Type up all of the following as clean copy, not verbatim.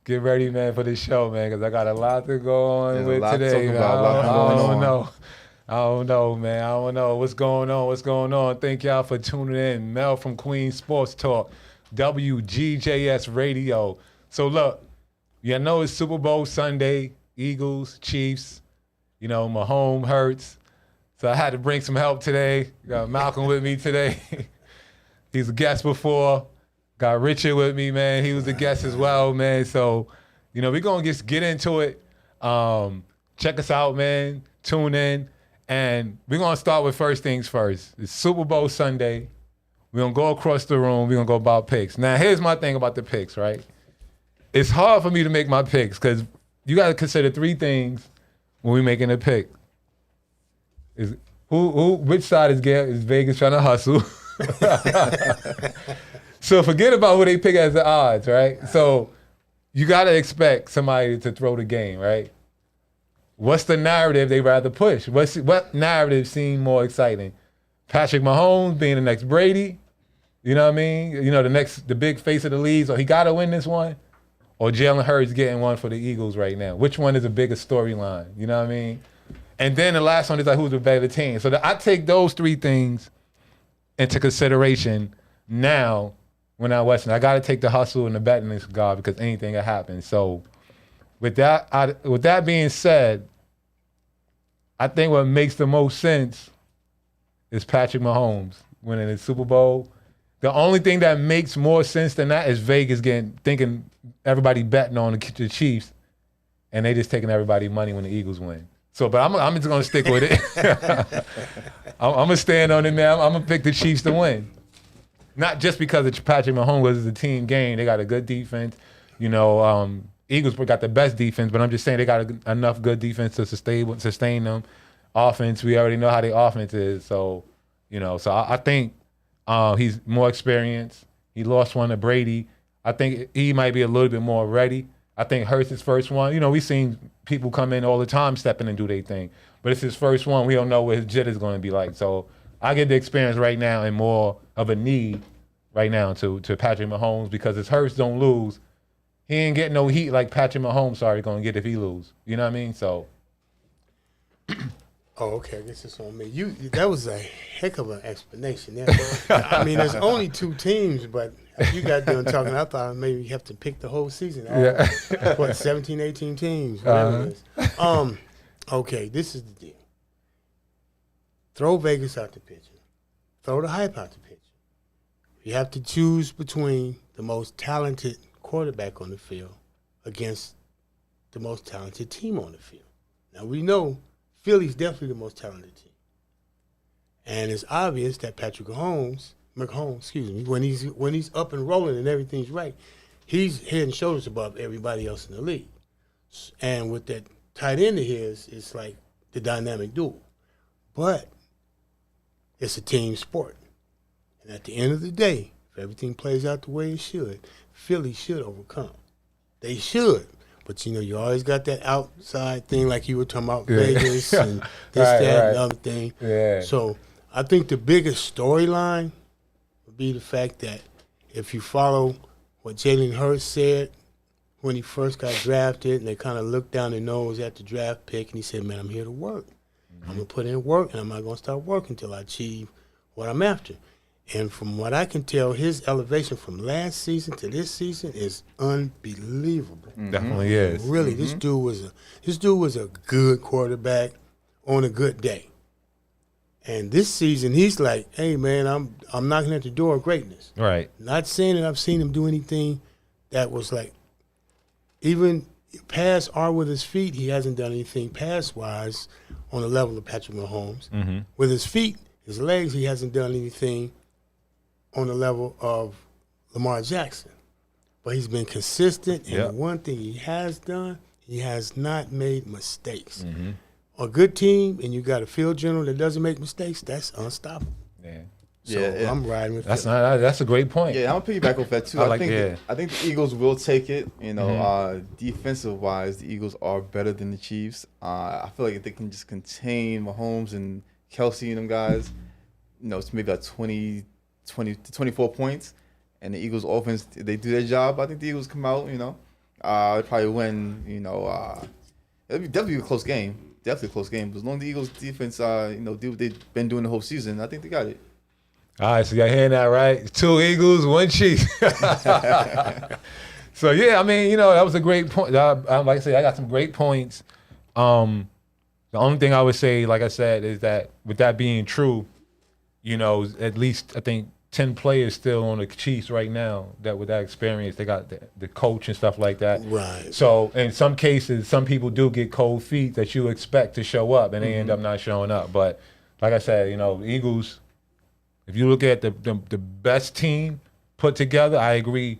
Get ready, man, for this show, man, because I got a lot to go on There's a with lot to today. talk Man. about, a lot I going don't on. know. I don't know, man. I don't know what's going on. What's going on? Thank y'all for tuning in. Mel from Queen Sports Talk, WGJS Radio. So look, you know it's Super Bowl Sunday. Eagles, Chiefs. You know, Mahomes hurts. So I had to bring some help today. Got Malcolm with me today. He's a guest before. Got Richard with me, man. He was a guest as well, man. So, you know, we're going to just get into it. Check us out, man. Tune in. And we're going to start with first things first. It's Super Bowl Sunday. We're going to go across the room. We're going to go about picks. Now, here's my thing about the picks, right? It's hard for me to make my picks because you got to consider three things when we're making a pick. Which side is Vegas trying to hustle? So forget about who they pick as the odds, right? So you got to expect somebody to throw the game, right? What's the narrative they rather push? What narrative seems more exciting? Patrick Mahomes being the next Brady, you know what I mean? You know, the big face of the league, so he got to win this one? Or Jalen Hurts getting one for the Eagles right now? Which one is the biggest storyline? You know what I mean? And then the last one is like, who's the better team? So I take those three things into consideration now when I Western. I got to take the hustle and the betting this guy because anything can happen. So with that being said, I think what makes the most sense is Patrick Mahomes winning the Super Bowl. The only thing that makes more sense than that is Vegas thinking everybody betting on the Chiefs, and they just taking everybody money when the Eagles win. So, but I'm just gonna stick with it. I'm gonna stand on it, man. I'm gonna pick the Chiefs to win. Not just because it's Patrick Mahomes is a team game. They got a good defense. You know, Eagles got the best defense, but I'm just saying they got enough good defense to sustain them. Offense, we already know how their offense is. So, you know, I think he's more experienced. He lost one to Brady. I think he might be a little bit more ready. I think Hurts his first one. You know, we've seen people come in all the time, step in and do their thing. But it's his first one. We don't know what his jit is going to be like. So I get the experience right now and more of a need right now to Patrick Mahomes because if Hurts don't lose, he ain't getting no heat like Patrick Mahomes going to get if he lose. You know what I mean? So. Oh, okay. I guess it's on me. That was a heck of an explanation there. I mean, there's only two teams, but you got done talking. I thought maybe you have to pick the whole season. Yeah. What, 17, 18 teams, whatever it is. Okay, this is the deal. Throw Vegas out the picture. Throw the hype out the picture. You have to choose between the most talented quarterback on the field against the most talented team on the field. Now, we know Philly's definitely the most talented team. And it's obvious that Patrick Mahomes, when he's up and rolling and everything's right, he's head and shoulders above everybody else in the league. And with that tight end of his, it's like the dynamic duo. But it's a team sport. And at the end of the day, if everything plays out the way it should, Philly should overcome. They should. But, you know, you always got that outside thing like you were talking about Vegas and this, that, and the other thing. Yeah. So I think the biggest storyline would be the fact that if you follow what Jalen Hurts said when he first got drafted and they kind of looked down their nose at the draft pick and he said, man, I'm here to work. I'm going to put in work and I'm not going to stop working until I achieve what I'm after. And from what I can tell, his elevation from last season to this season is unbelievable. Definitely is. Really, this dude was a good quarterback on a good day. And this season, he's like, hey man, I'm knocking at the door of greatness. Right. Not saying that I've seen him do anything that was like, even pass or with his feet, he hasn't done anything pass-wise on the level of Patrick Mahomes. Mm-hmm. With his feet, his legs, he hasn't done anything on the level of Lamar Jackson. But he's been consistent, and the one thing he has done, he has not made mistakes. Mm-hmm. A good team, and you got a field general that doesn't make mistakes, that's unstoppable. Yeah. So I'm riding with that's Philly. that's a great point. Yeah, I'm gonna piggyback off that too. I think the Eagles will take it. You know, defensive wise, the Eagles are better than the Chiefs. I feel like if they can just contain Mahomes and Kelsey and them guys, you know, it's maybe like 20 to 24 points. and the Eagles offense, they do their job, I think the Eagles come out, they probably win, it'll definitely be a close game. Definitely a close game. But as long as the Eagles defense, do what they've been doing the whole season, I think they got it. All right, so y'all hearing that, right? 2 Eagles, 1 Chiefs. So, yeah, I mean, that was a great point. Like I said, I got some great points. The only thing I would say, like I said, is that with that being true, at least I think 10 players still on the Chiefs right now that with that experience, they got the coach and stuff like that. Right. So in some cases, some people do get cold feet that you expect to show up, and they end up not showing up. But like I said, the Eagles, if you look at the best team put together, I agree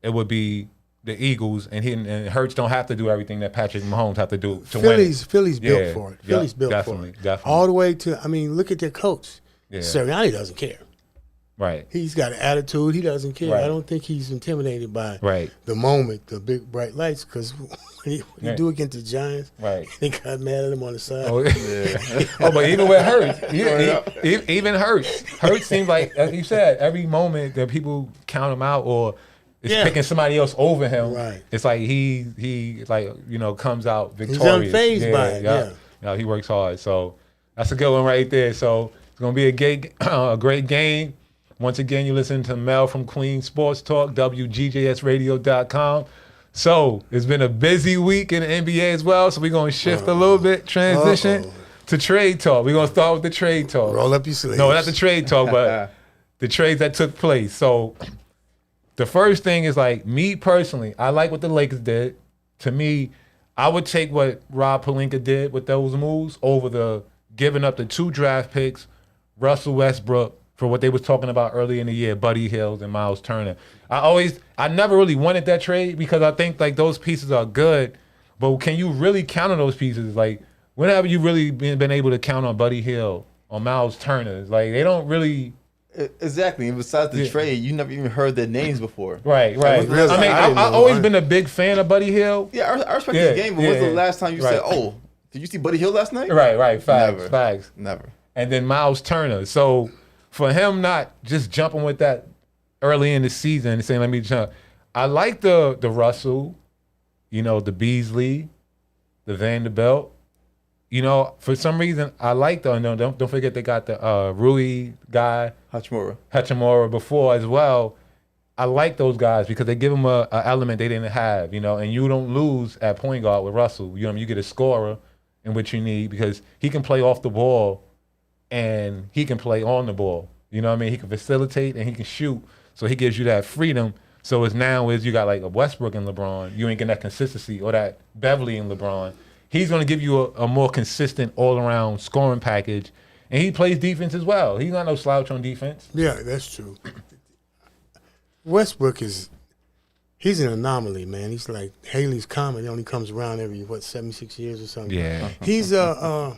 it would be the Eagles, and Hurts don't have to do everything that Patrick Mahomes have to do to win. Philly's built for it. Philly's built for it. Definitely. All the way to, look at their coach. Yeah. Sirianni doesn't care. Right. He's got an attitude. He doesn't care. Right. I don't think he's intimidated by Right. the moment, the big bright lights, because when you do against the Giants, Right. they got mad at him on the side. Oh, yeah. But even with Hurts, even Hurts seems like you said, every moment that people count him out or is picking somebody else over him, Right. it's like he comes out victorious. He's unfazed by it. Yeah, he works hard. So that's a good one right there. So it's gonna be a great game. Once again, you listen to Mel from Queens Sports Talk, WGJSradio.com. So it's been a busy week in the NBA as well. So we're gonna shift a little bit, transition to trade talk. We're gonna start with the trade talk. Roll up your sleeves. No, not the trade talk, but the trades that took place. So the first thing is, like, me personally, I like what the Lakers did. To me, I would take what Rob Pelinka did with those moves over the giving up the 2 draft picks, Russell Westbrook, for what they was talking about earlier in the year, Buddy Hield and Miles Turner. I never really wanted that trade because I think, like, those pieces are good, but can you really count on those pieces? Like, when have you really been able to count on Buddy Hield or Miles Turner? Like, they don't really... Exactly. And besides the trade, you never even heard their names before. Right. Really, I've always been a big fan of Buddy Hield. Yeah, I respect the game, but when's the last time you said, "Oh, did you see Buddy Hield last night?" Right. Facts. Never. And then Miles Turner. So for him not just jumping with that early in the season and saying, "Let me jump," I like the Russell, the Beasley, the Vanderbilt. For some reason, I like don't forget they got the Rui guy, Hachimura before as well. I like those guys because they give them a element they didn't have, and you don't lose at point guard with Russell. You get a scorer in which you need because he can play off the ball and he can play on the ball. He can facilitate and he can shoot. So he gives you that freedom. So you got like a Westbrook and LeBron. You ain't getting that consistency, or that Beverly and LeBron. He's going to give you a more consistent all-around scoring package, and he plays defense as well. He's not no slouch on defense. Yeah, that's true. Westbrook he's an anomaly, man. He's like Haley's Comet. He only comes around every 76 years or something. Yeah. He's I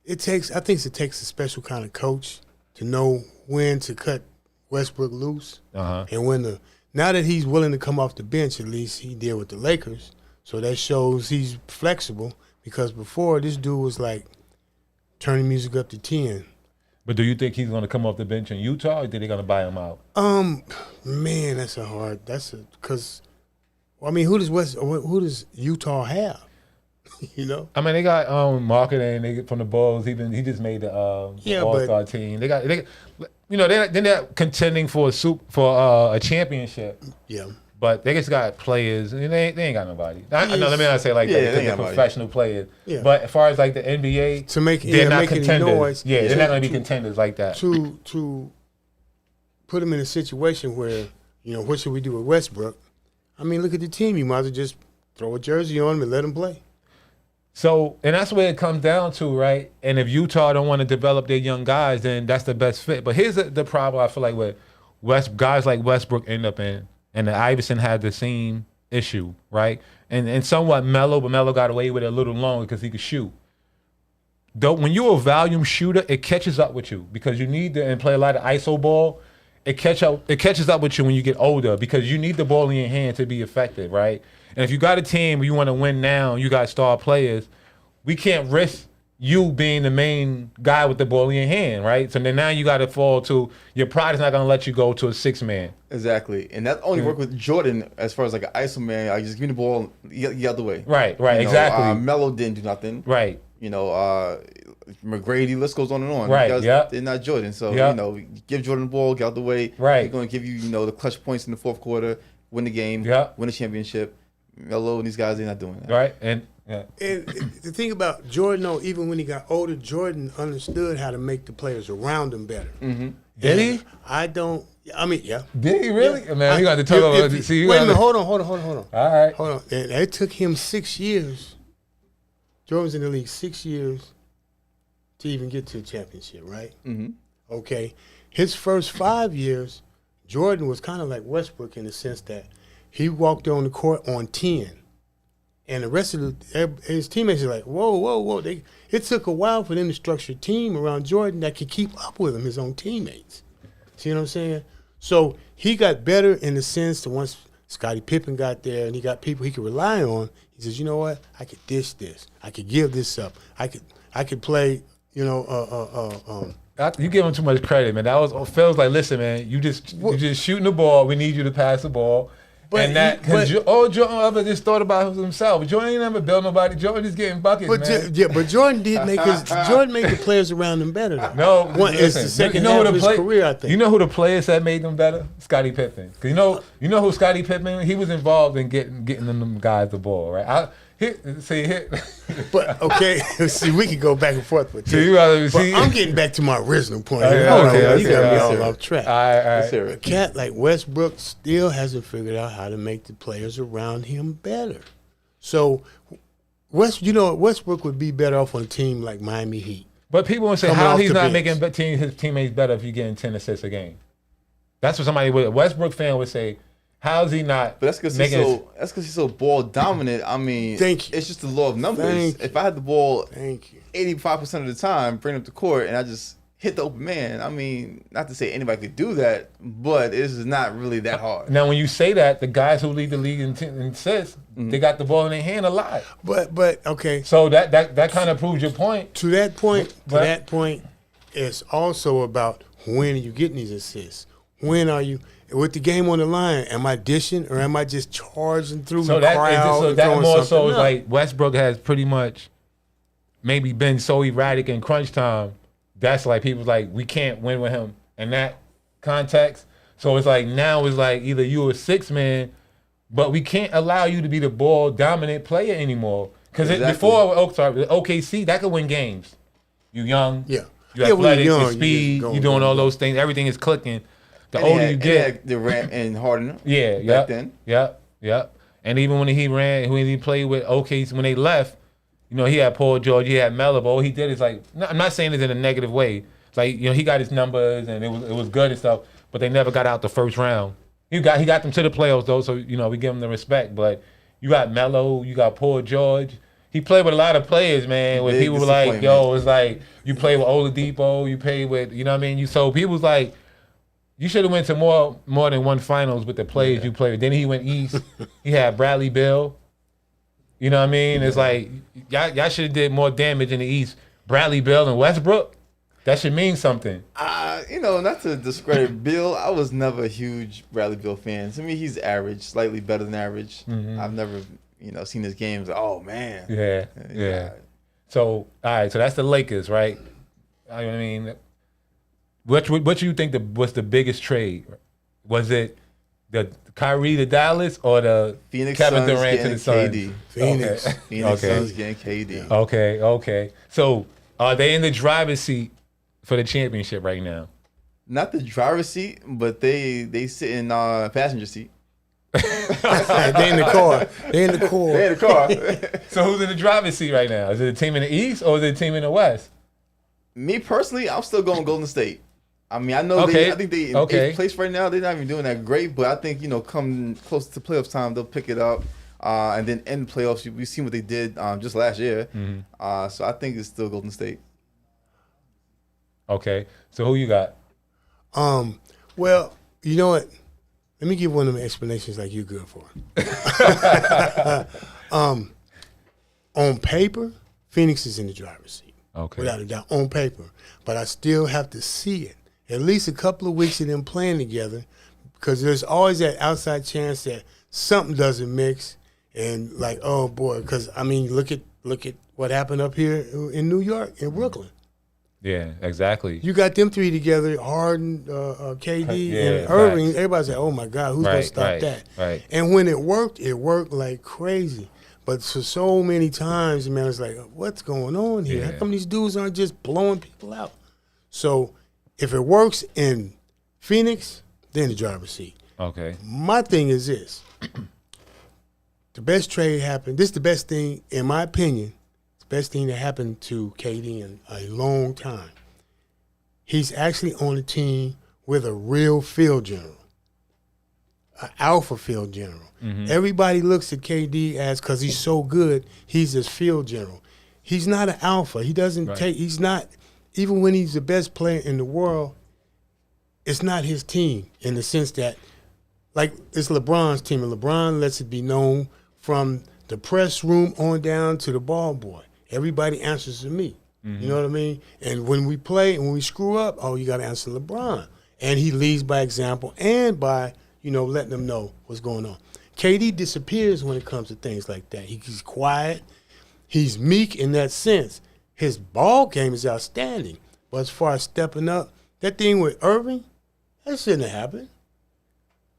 think it takes a special kind of coach to know when to cut Westbrook loose, and now that he's willing to come off the bench, at least he did with the Lakers. So that shows he's flexible, because before this dude was like turning music up to 10. But do you think he's going to come off the bench in Utah, or do you think they're going to buy him out? Man, because who does Utah have? They got marketing from the Bulls. He just made the All-Star team. They're not contending for a championship. Yeah. But they just got players, and they ain't got nobody. Let me not say like that, because they're professional players. Yeah. But as far as like the NBA, they're not contenders. They're not going to be contenders like that. To put them in a situation where, what should we do with Westbrook? Look at the team. You might as well just throw a jersey on him and let him play. So, and that's where it comes down to, right? And if Utah don't want to develop their young guys, then that's the best fit. But here's the problem I feel like with guys like Westbrook end up in. And the Iverson had the same issue, right? And somewhat Melo, but Melo got away with it a little longer because he could shoot. Though when you're a volume shooter, it catches up with you because you need to play a lot of ISO ball. It catches up with you when you get older because you need the ball in your hand to be effective, right? And if you got a team where you want to win now, you got star players, we can't risk you being the main guy with the ball in your hand, right? So then now you got to fall to your pride is not going to let you go to a 6-man. Exactly, and that only worked with Jordan as far as like an ISO man. I just give me the ball, get out the way. Right, You know, exactly. Melo didn't do nothing. Right. You know, McGrady, list goes on and on. Right, Guys, yep. they're not Jordan. So, Yep. you know, give Jordan the ball, get out the way. Right. He's going to give you, you know, the clutch points in the fourth quarter, win the game, Yep. win the championship. Melo and these guys, they're not doing that. Right. And And the thing about Jordan, though, even when he got older, Jordan understood how to make the players around him better. Mm-hmm. did he? I mean, yeah. Did he really? Yeah. Man, we got to talk about If- see. wait a minute, hold on. All right. Hold on. And it took him 6 years. Jordan was in the league 6 years to even get to a championship, right? Mm-hmm. Okay. His first 5 years, Jordan was kind of like Westbrook in the sense that he walked on the court on 10. And the rest of his teammates are like, whoa. It took a while for them to structure a team around Jordan that could keep up with him, his own teammates. See what I'm saying? So he got better in the sense that once Scottie Pippen got there and he got people he could rely on, he says, you know what? I could dish this. I could give this up. I could play, you know, You give him too much credit, man. That was Phil's like, listen, man, you just shooting the ball. We need you to pass the ball. But and that because Jordan ever just thought about himself. Jordan ain't never built nobody. Jordan just getting buckets, man. But Jordan did make Jordan made the players around him better. Though. No, It's the second half of his career, I think. You know who the players that made them better? Scottie Pippen. 'Cause you know who Scottie Pippen? He was involved in getting them guys the ball, right? But okay, see, we can go back and forth with this. But I'm getting back to my original point. Okay, Hold on, okay, you got me okay. all off track. All right. A cat like Westbrook still hasn't figured out how to make the players around him better. So, Westbrook would be better off on a team like Miami Heat. But people will say Coming how off he's the not bench. making his teammates better if you're getting 10 assists a game. That's what somebody with a Westbrook fan would say. How's he not? But that's because he's so ball dominant. I mean, Thank you. It's just the law of numbers. Thank If I had the ball Thank you. 85% of the time, bring up the court, and I just hit the open man. I mean, not to say anybody could do that, but this is not really that hard. Now, when you say that, the guys who lead the league in assists, Mm-hmm. they got the ball in their hand a lot. But okay. So that kind of proves your point. To that point, But- it's also about when are you getting these assists? When are you with the game on the line? Am I dishing or am I just charging through So the that crowd? so and that throwing more so something is up? like Westbrook has pretty much maybe been so erratic in crunch time. That's like people's like we can't win with him in that context. So it's like now it's like either you a 6-man, but we can't allow you to be the ball dominant player anymore. Because Exactly. before the OKC that could win games. You young, Yeah. you Yeah, when you're athletic, young, you you speed, just you go, doing go, all go. those things. Everything is clicking. The And they older had- you and get, they had Durant and Harden. yeah, back then. Yep. And even when he played with OKC when they left, you know, he had Paul George, he had Melo, but all he did is like, I'm not saying this in a negative way. It's like, you know, he got his numbers and it was good and stuff, but they never got out the first round. He got them to the playoffs though, so you know, we give him the respect. But you got Melo, you got Paul George. He played with a lot of players, man. Where Big people were like, disappointment. yo, it's like you play with Oladipo, you play with, you know what I mean? So people was like, you should have went to more than one finals with the players you played with. Then he went east. He had Bradley Beal. You know what I mean? It's like y'all should have did more damage in the east. Bradley Beal and Westbrook. That should mean something. You know, not to discredit Bill, I was never a huge Bradley Beal fan. To me, he's average, slightly better than average. I've never, seen his games. Oh man. Yeah. So all right, so that's the Lakers, right? I mean, what do you think was the biggest trade? Was it the Kyrie to Dallas or the Phoenix Kevin Suns Durant to getting the Suns? KD. Phoenix. Okay. Phoenix Okay. Suns getting KD. Okay. So are they in the driver's seat for the championship right now? Not the driver's seat, but they sit in passenger seat. They in the car. They in the car. They in the car. So who's in the driver's seat right now? Is it a team in the East or is it a team in the West? Me personally, I'm still going Golden State. I mean, I know Okay. I think they in Okay. 8th place right now. They're not even doing that great, but I think come close to playoffs time, they'll pick it up, and then end the playoffs. We've seen what they did just last year, so I think it's still Golden State. Okay. So who you got? Well, you know what? Let me give one of them explanations like you're good for. On paper, Phoenix is in the driver's seat. Okay. without a doubt, on paper. But I still have to see it. At least a couple of weeks of them playing together, because there's always that outside chance that something doesn't mix, and like, oh boy, because I mean, look at what happened up here in New York, in Brooklyn. Yeah, exactly. You got them three together, Harden, KD, Yeah, and Irving. facts. Everybody's like, oh my God, who's gonna stop that? Right. And when it worked like crazy. But for so many times, man, it's like, what's going on here? Yeah. How come these dudes aren't just blowing people out? So if it works in Phoenix, then the driver's seat. Okay. My thing is this. The best trade happened. This is the best thing, in my opinion, the best thing that happened to KD in a long time. He's actually on a team with a real field general, an alpha field general. Mm-hmm. Everybody looks at KD as, because he's so good, he's his field general. He's not an alpha. He doesn't take, he's not, even when he's the best player in the world, it's not his team in the sense that, like, it's LeBron's team, and LeBron lets it be known from the press room on down to the ball boy. Everybody answers to me. Mm-hmm. You know what I mean? And when we play and when we screw up, oh, you got to answer LeBron. And he leads by example and by, letting them know what's going on. KD disappears when it comes to things like that. He's quiet. He's meek in that sense. His ball game is outstanding. But as far as stepping up, that thing with Irving, that shouldn't have happened.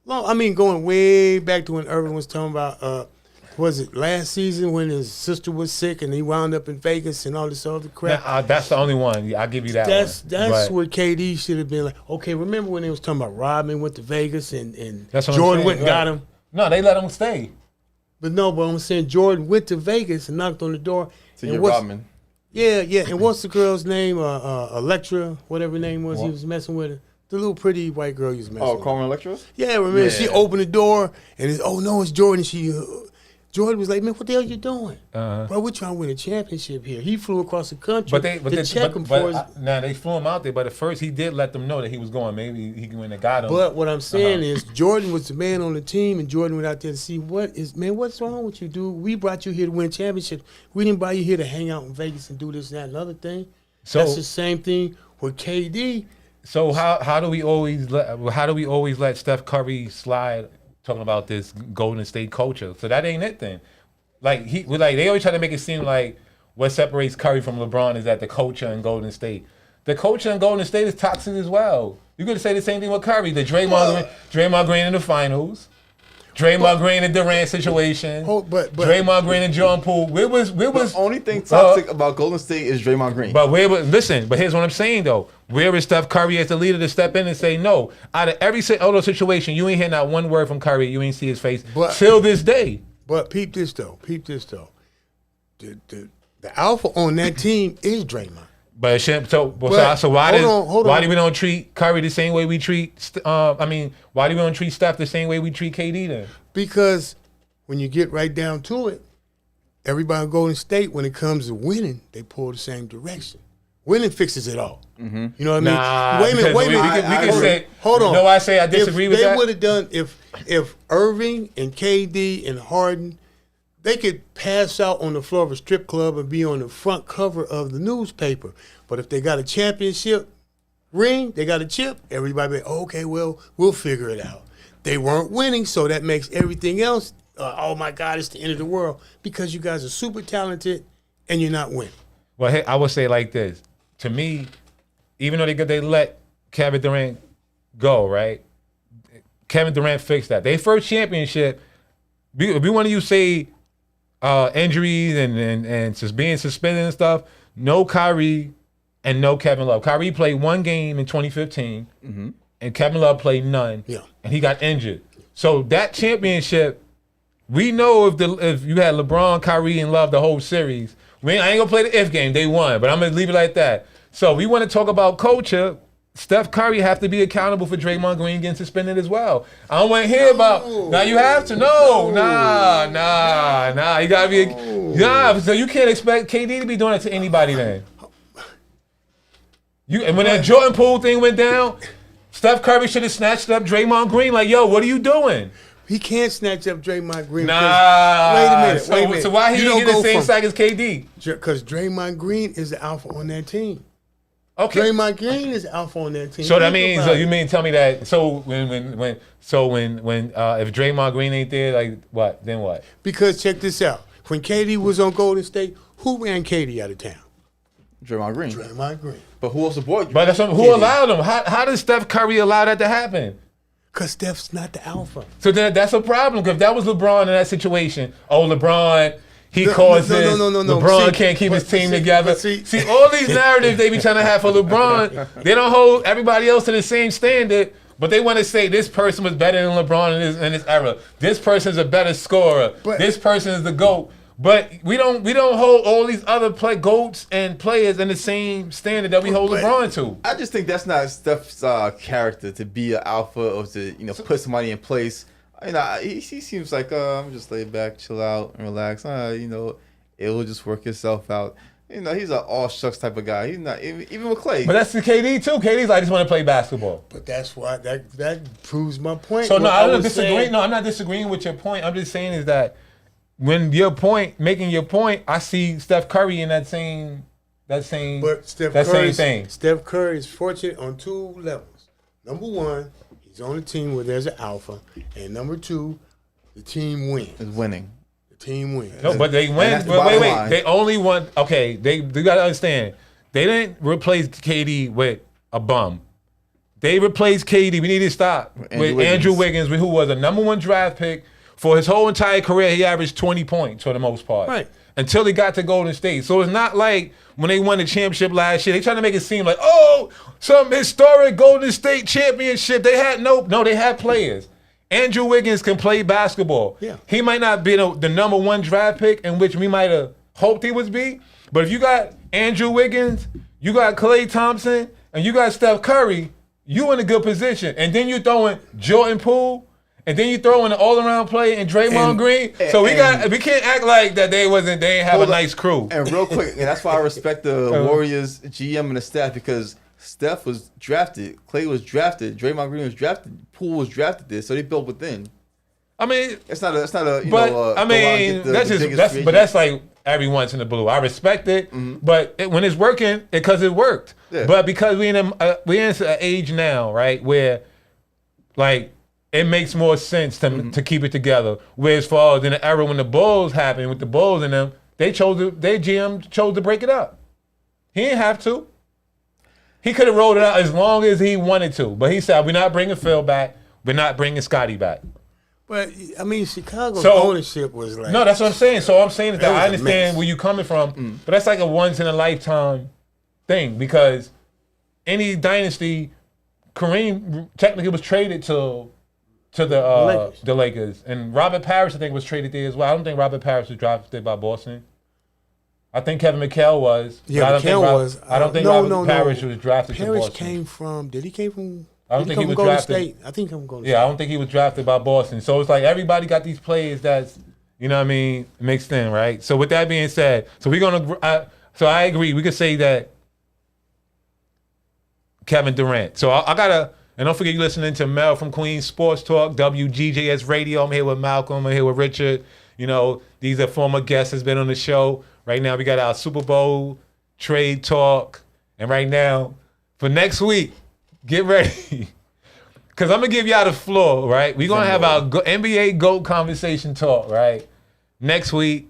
Going way back to when Irving was talking about, was it last season when his sister was sick and he wound up in Vegas and all this other crap? Now, that's the only one. I'll give you that That's one. where KD should have been like, okay, remember when they was talking about Rodman went to Vegas and That's what I'm Jordan saying, went and got him? No, they let him stay. But I'm saying Jordan went to Vegas and knocked on the door. To your Rodman. Yeah. And what's the girl's name? Electra, whatever her name was. He was messing with her. The little pretty white girl he was messing with. Oh, Carmen Electra? Yeah, remember she opened the door and it's Jordan. Jordan was like, man, what the hell you doing? Bro, we're trying to win a championship here. He flew across the country to check him for his... Now, they flew him out there, but at first he did let them know that he was going. Maybe he went and got him. But what I'm saying is Jordan was the man on the team, and Jordan went out there to see, what's wrong with you, dude? We brought you here to win championships. We didn't buy you here to hang out in Vegas and do this, that, and other thing. So that's the same thing with KD. So how do we always let Steph Curry slide? Talking about this Golden State culture, so that ain't it then. They always try to make it seem like what separates Curry from LeBron is that the culture in Golden State. The culture in Golden State is toxic as well. You could say the same thing with Curry. The Draymond Green in the finals, Draymond Green and Durant situation, Draymond Green and Jordan Poole. The only thing toxic about Golden State is Draymond Green. But here's what I'm saying though. Where is Steph Curry as the leader to step in and say no? Out of every other situation, you ain't hear not one word from Curry. You ain't see his face till this day. But peep this though. The alpha on that team is Draymond. But why do we don't treat Curry the same way we treat? Why do we don't treat Steph the same way we treat KD then? Because when you get right down to it, everybody in Golden State, when it comes to winning, they pull the same direction. Winning fixes it all. Mm-hmm. You know what I mean? Wait a minute. We can say. Hold on. No, I say I disagree with that. They would have done if Irving and KD and Harden, they could pass out on the floor of a strip club and be on the front cover of the newspaper. But if they got a championship ring, they got a chip, everybody be, okay, well, we'll figure it out. They weren't winning, so that makes everything else, oh my God, it's the end of the world, because you guys are super talented and you're not winning. Well, hey, I would say like this. To me, even though they let Kevin Durant go, right? Kevin Durant fixed that. Their first championship, if we want to use, say, injuries and just being suspended and stuff, no Kyrie and no Kevin Love. Kyrie played one game in 2015, and Kevin Love played none, and he got injured. So that championship, we know if you had LeBron, Kyrie, and Love the whole series, I ain't gonna play the if game. They won, but I'm gonna leave it like that. So we want to talk about culture. Steph Curry have to be accountable for Draymond Green getting suspended as well. I don't want to hear about. Now you have to. Nah. You gotta be. So you can't expect KD to be doing it to anybody then. And when that Jordan Poole thing went down, Steph Curry should have snatched up Draymond Green. Like, yo, what are you doing? He can't snatch up Draymond Green. Nah. Wait a minute. Wait a minute. So why he You didn't don't get the go same from- sack as KD? Because Draymond Green is the alpha on that team. Okay. Draymond Green is alpha on that team. So that Think means about you it. mean tell me that so when if Draymond Green ain't there, like what? Then what? Because check this out. When KD was on Golden State, who ran KD out of town? Draymond Green. Draymond Green. But who else aboard? But that's who allowed him? How does Steph Curry allow that to happen? Because Steph's not the alpha. So then that's a problem. Because if that was LeBron in that situation, LeBron, he No, causes no. LeBron See, can't keep his but team see, together. but see- All these narratives they be trying to have for LeBron, they don't hold everybody else to the same standard. But they want to say this person was better than LeBron in this era. This person's a better scorer. But- this person is the GOAT. But we don't hold all these other GOATs and players in the same standard that we hold But- LeBron to. I just think that's not Steph's character to be an alpha or to put somebody in place. He seems like I'm just lay back, chill out, and relax. It will just work itself out. He's an all shucks type of guy. He's not even with Clay. But that's the KD too. KD's like, I just want to play basketball. But that's why that proves my point. So no, What I don't was disagree. saying- No, I'm not disagreeing with your point. I'm just saying is that when making your point, I see Steph Curry in that same But same thing. Steph Curry is fortunate on two levels. Number one, he's on a team where there's an alpha, and number two, the team wins. is winning. The team wins. No, but they win. that's the But wait, bottom line. they only won. Okay, you got to understand. They didn't replace KD with a bum. They replaced KD. We need to stop with Andrew Wiggins, who was a #1 draft pick. For his whole entire career, he averaged 20 points for the most part. Right. Until he got to Golden State. So it's not like when they won the championship last year, they trying to make it seem like, some historic Golden State championship. They had they had players. Andrew Wiggins can play basketball. Yeah. He might not be the #1 draft pick in which we might have hoped he would be. But if you got Andrew Wiggins, you got Klay Thompson, and you got Steph Curry, you in a good position. And then you throwing Jordan Poole, and then you throw in an all-around play and Draymond Green. So we can't act like that they ain't have a nice crew. And real quick, and that's why I respect the Warriors GM and the staff, because Steph was drafted, Klay was drafted, Draymond Green was drafted, Poole was drafted there, so they built within. I mean, It's not a but that's like every once in the blue. I respect it, but when it's working, because it worked. Yeah. But because we in an age now, right, where like it makes more sense to keep it together. Whereas far as in the era when the Bulls happened with the Bulls and them, their GM chose to break it up. He didn't have to. He could have rolled it out as long as he wanted to, but he said, "We're not bringing Phil back. We're not bringing Scotty back." But I mean, Chicago's So- ownership was like No, that's what I'm saying. So I'm saying is that That was I a understand mess. where you're coming from, but that's like a once in a lifetime thing because any dynasty, Kareem technically was traded to the Lakers, and Robert Parrish I think was traded there as well. I don't think Robert Parrish was drafted by Boston. I think Kevin McHale was. but Yeah, I don't think McHale Rob- was. I don't think Robert Parrish was drafted to Parrish Boston. came from. Did he came from? I don't did think he come was from Golden drafted. State? I think I'm going. Yeah, I don't think he was drafted by Boston. So it's like everybody got these players that's, you know what I mean, mixed in, right? So with that being said, so we're going to, so I agree. We could say that Kevin Durant. So I got to, and don't forget you listening to Mel from Queens Sports Talk, WGJS Radio. I'm here with Malcolm. I'm here with Richard. You know, these are former guests that's been on the show. Right now we got our Super Bowl trade talk. And right now, for next week, get ready. Because I'm going to give y'all the floor, right? We're going to have our NBA GOAT conversation talk, right? Next week,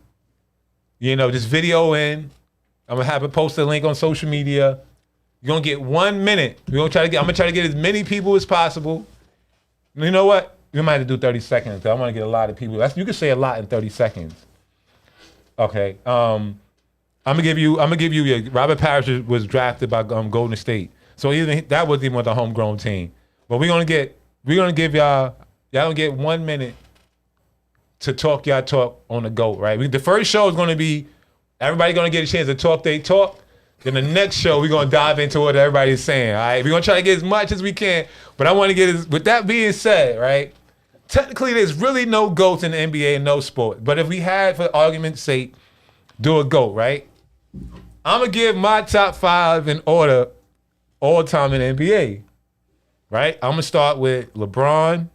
you know, just video in. I'm going to have it post a link on social media. You're going to get 1 minute. I'm going to try to get as many people as possible. You know what? We might have to do 30 seconds. I want to get a lot of people. You can say a lot in 30 seconds. Okay. I'm gonna give you Robert Parrish was drafted by Golden State. So even that wasn't even with a homegrown team. But we're gonna give y'all gonna get 1 minute to talk y'all talk on the GOAT, right? The first show is gonna be everybody gonna get a chance to talk they talk. Then the next show we're gonna dive into what everybody's saying. All right. We're gonna try to get as much as we can. But I want to get with that being said, right? Technically there's really no GOATs in the NBA and no sport. But if we had, for argument's sake, do a GOAT, right? I'm gonna give my top 5 in order all time in the NBA. Right? I'm gonna start with LeBron.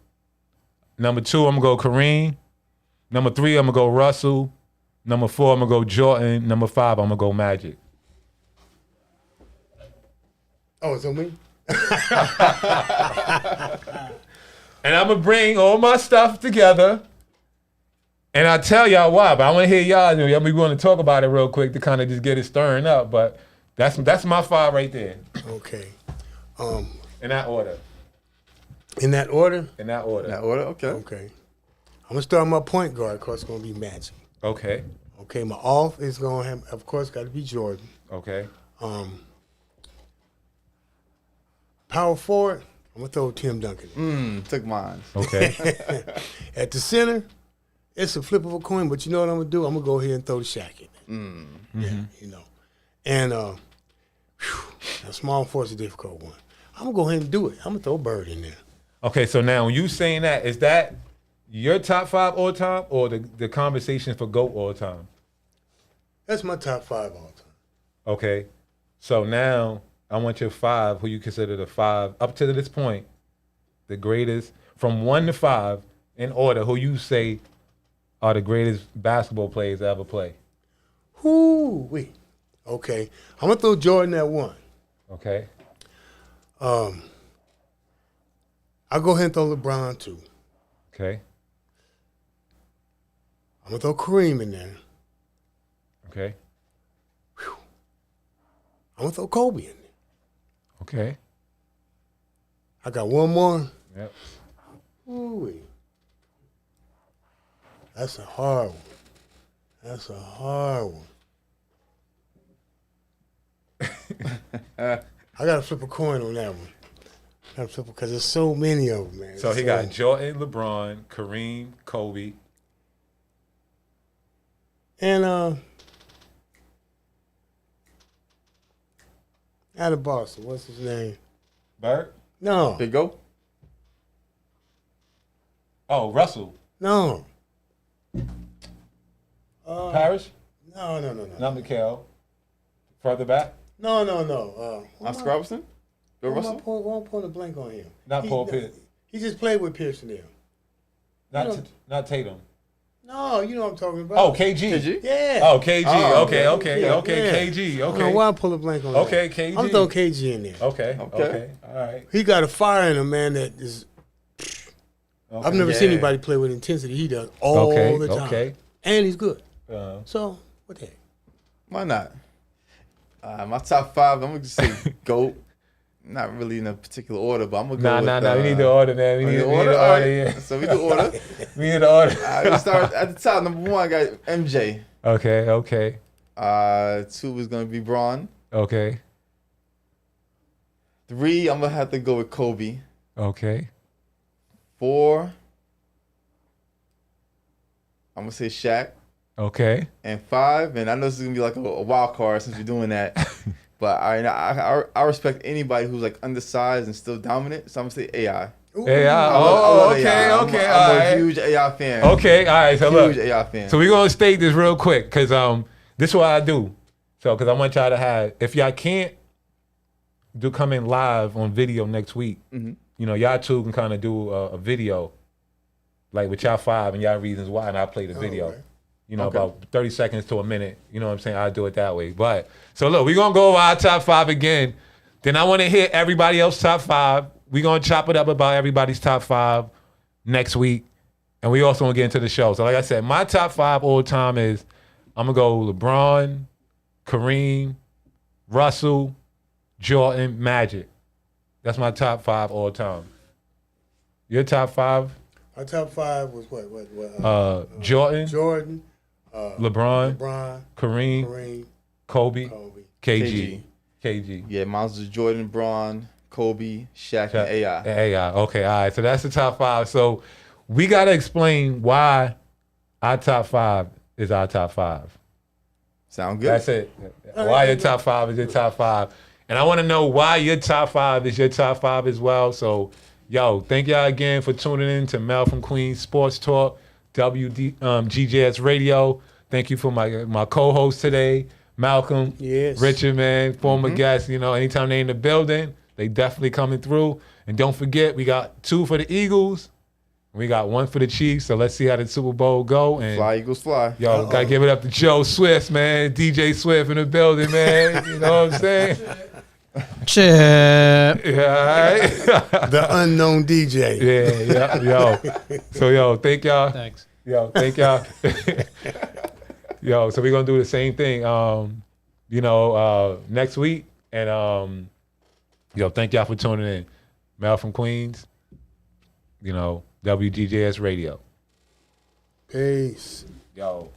Number 2, I'm gonna go Kareem. Number 3, I'm gonna go Russell. Number 4, I'm gonna go Jordan. Number 5, I'm gonna go Magic. Oh, it's on me? And I'm gonna bring all my stuff together. And I'll tell y'all why, but I want to hear y'all. We want to talk about it real quick to kind of just get it stirring up. But that's my 5 right there. Okay. In that order. In that order? In that order. That order, okay. Okay. I'm going to start my point guard, of course, it's going to be Magic. Okay. Okay, my off is going to have, of course, got to be Jordan. Okay. Power forward, I'm going to throw Tim Duncan. Took mine. Okay. At the center, it's a flip of a coin, but you know what I'm going to do? I'm going to go ahead and throw the Shaq in there. Yeah, you know. And now small forward is a difficult one. I'm going to go ahead and do it. I'm going to throw Bird in there. Okay, so now when you saying that, is that your top 5 all time or the conversation for GOAT all time? That's my top 5 all time. Okay. So now I want your 5, who you consider the 5, up to this point, the greatest, from 1 to 5, in order, who you say are the greatest basketball players to ever play. Whoo-wee. Okay. I'm going to throw Jordan at 1. Okay. I'll go ahead and throw LeBron 2. Okay. I'm going to throw Kareem in there. Okay. I'm going to throw Kobe in there. Okay. I got one more. Yep. Ooh-wee. That's a hard one. That's a hard one. I got to flip a coin on that one. I got to flip because there's so many of them, man. So he got Jordan, LeBron, Kareem, Kobe. And out of Boston, what's his name? Bird? No. Big Go? Oh, Russell. No. Parrish? No. Not Mikhail. Further back? No. Oscar Robertson? Bill Why am Russell? I pulling a blank on him? Not Paul Pierce. He just played with Pearson there. Not Tatum. No, you know what I'm talking about. Oh, KG. KG? Yeah. Oh, KG. Oh, Okay. yeah. KG. I don't know Okay. why I pull a blank on Okay, that. KG. I'm throwing KG in there. Okay. Okay. All right. He got a fire in him, man, that is... Okay. I've never seen Yeah. anybody play with intensity. He does all the time. Okay. And he's good. So what the heck? Why not? My top 5, I'm going to just say GOAT. Not really in a particular order, but I'm going to go with... We need the order, man. We need the order. All right. Yeah. So we do order. We need the order. We start at the top. Number 1, I got MJ. Okay. 2 is going to be Braun. Okay. 3, I'm going to have to go with Kobe. Okay. 4, I'm going to say Shaq. Okay. And 5, and I know this is going to be like a wild card since you're doing that, but I respect anybody who's like undersized and still dominant, so I'm going to say AI. AI. I love Okay. AI. All I'm a right. huge AI fan. Okay. All right. So look. Huge AI fan. So we're gonna state this real quick, because this is what I do. So because I want y'all to have, if y'all can't come in live on video next week, you know, y'all two can kind of do a video, like with y'all 5 and y'all reasons why, and I'll play the video. right. You know, about 30 seconds to a minute. You know what I'm saying? I'll do it that way. But so look, we're gonna go over our top 5 again. Then I want to hear everybody else's top 5. We're gonna chop it up about everybody's top 5 next week. And we also want to get into the show. So like I said, my top 5 all time is, I'm going to go LeBron, Kareem, Russell, Jordan, Magic. That's my top 5 all time. Your top 5? Our top 5 was what? Jordan, LeBron, Kareem, Kobe, KG. Yeah, mine was Jordan, Braun, Kobe, Shaq, and AI. AI. Okay, all right. So that's the top 5. So we got to explain why our top 5 is our top 5. Sound good? That's it. Why your top 5 is your top 5. And I want to know why your top 5 is your top 5 as well. So, yo, thank y'all again for tuning in to Mel from Queens Sports Talk, GJS Radio. Thank you for my co-host today, Malcolm, Richard, man, former guest. You know, anytime they in the building, they definitely coming through. And don't forget, we got 2 for the Eagles We got one for the Chiefs, so let's see how the Super Bowl go. And Fly Eagles fly. yo, gotta give it up to Joe Swift, man. DJ Swift in the building, man. You know what I'm saying? Chip. Yeah, all right. The unknown DJ. Yeah, yo. So, yo, thank y'all. Thanks. Yo, thank y'all. Yo, so we're gonna do the same thing, next week. And thank y'all for tuning in. Mel from Queens, WGJS Radio. Peace. Yo.